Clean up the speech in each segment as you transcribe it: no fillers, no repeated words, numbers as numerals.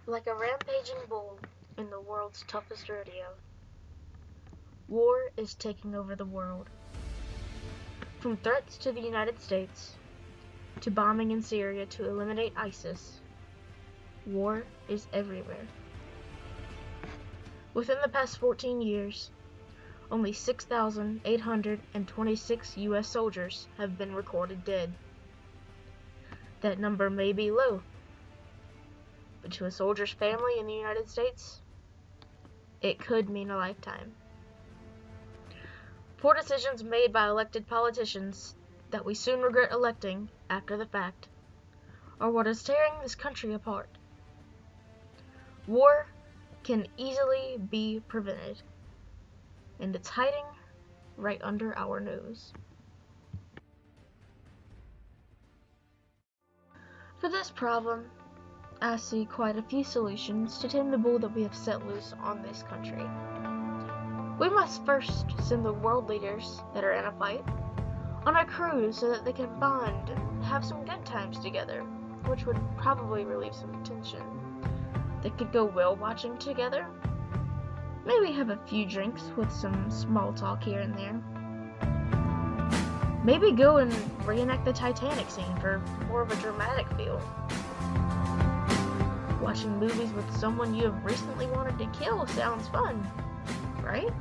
Like a rampaging bull in the world's toughest rodeo, war is taking over the world. From threats to the United States, to bombing in Syria to eliminate ISIS, war is everywhere. Within the past 14 years, only 6,826 U.S. soldiers have been recorded dead. That number may be low, but to a soldier's family in the United States, it could mean a lifetime. Poor decisions made by elected politicians that we soon regret electing after the fact are what is tearing this country apart. War can easily be prevented, and it's hiding right under our nose. For this problem, I see quite a few solutions to tame the bull that we have set loose on this country. We must first send the world leaders that are in a fight on a cruise so that they can bond and have some good times together, which would probably relieve some tension. They could go whale watching together, maybe have a few drinks with some small talk here and there. Maybe go and reenact the Titanic scene for more of a dramatic feel. Watching movies with someone you have recently wanted to kill sounds fun, right?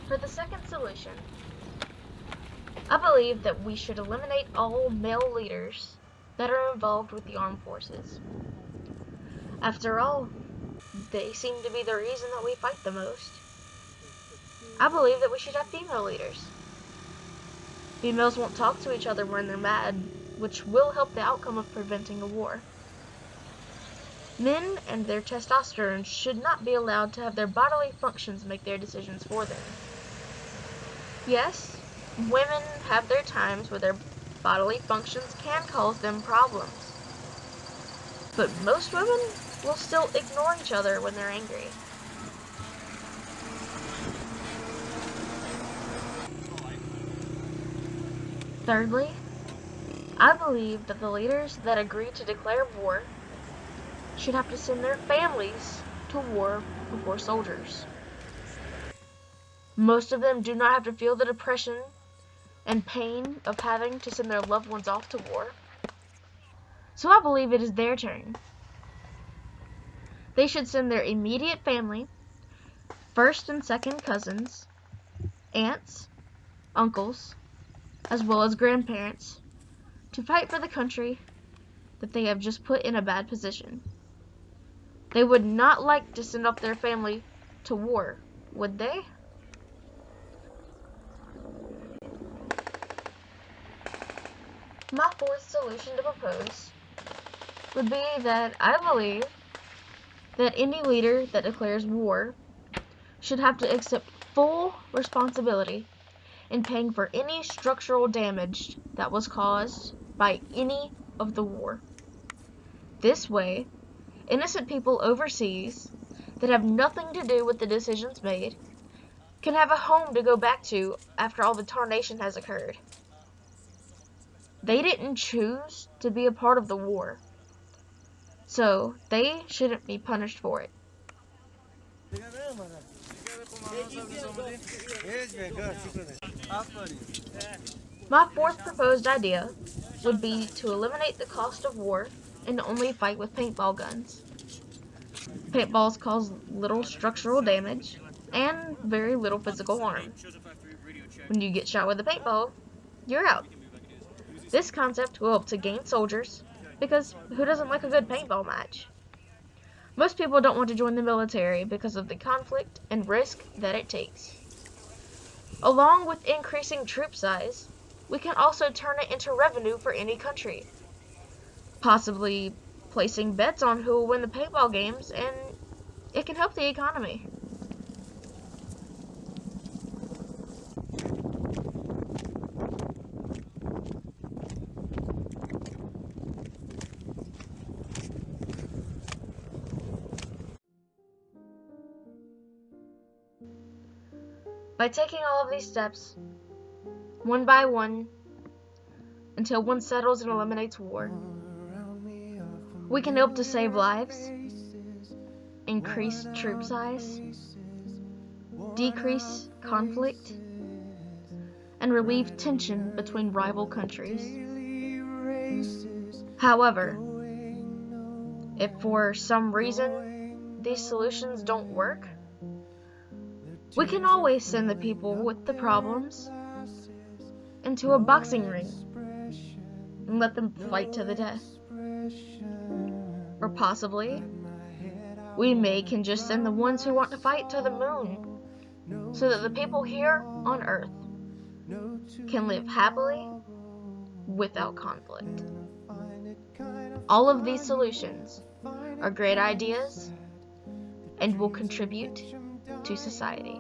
For the second solution, I believe that we should eliminate all male leaders that are involved with the armed forces. After all, they seem to be the reason that we fight the most. I believe that we should have female leaders. Females won't talk to each other when they're mad, which will help the outcome of preventing a war. Men and their testosterone should not be allowed to have their bodily functions make their decisions for them. Yes, women have their times where their bodily functions can cause them problems. But most women will still ignore each other when they're angry. Thirdly, I believe that the leaders that agree to declare war should have to send their families to war before soldiers. Most of them do not have to feel the depression and pain of having to send their loved ones off to war. So I believe it is their turn. They should send their immediate family, first and second cousins, aunts, uncles, as well as grandparents, to fight for the country that they have just put in a bad position. They would not like to send off their family to war, would they? My fourth solution to propose would be that I believe that any leader that declares war should have to accept full responsibility in paying for any structural damage that was caused by any of the war. This way, innocent people overseas that have nothing to do with the decisions made can have a home to go back to after all the tarnation has occurred. They didn't choose to be a part of the war, so they shouldn't be punished for it. My fourth proposed idea would be to eliminate the cost of war and only fight with paintball guns. Paintballs cause little structural damage and very little physical harm. When you get shot with a paintball, you're out. This concept will help to gain soldiers, because who doesn't like a good paintball match? Most people don't want to join the military because of the conflict and risk that it takes. Along with increasing troop size, we can also turn it into revenue for any country, possibly placing bets on who will win the paintball games, and it can help the economy. By taking all of these steps, one by one, until one settles and eliminates war. We can help to save lives, increase troop size, decrease conflict, and relieve tension between rival countries. However, if for some reason these solutions don't work, we can always send the people with the problems into a boxing ring and let them fight to the death. Or possibly, we can just send the ones who want to fight to the moon, so that the people here on Earth can live happily without conflict. All of these solutions are great ideas and will contribute to society.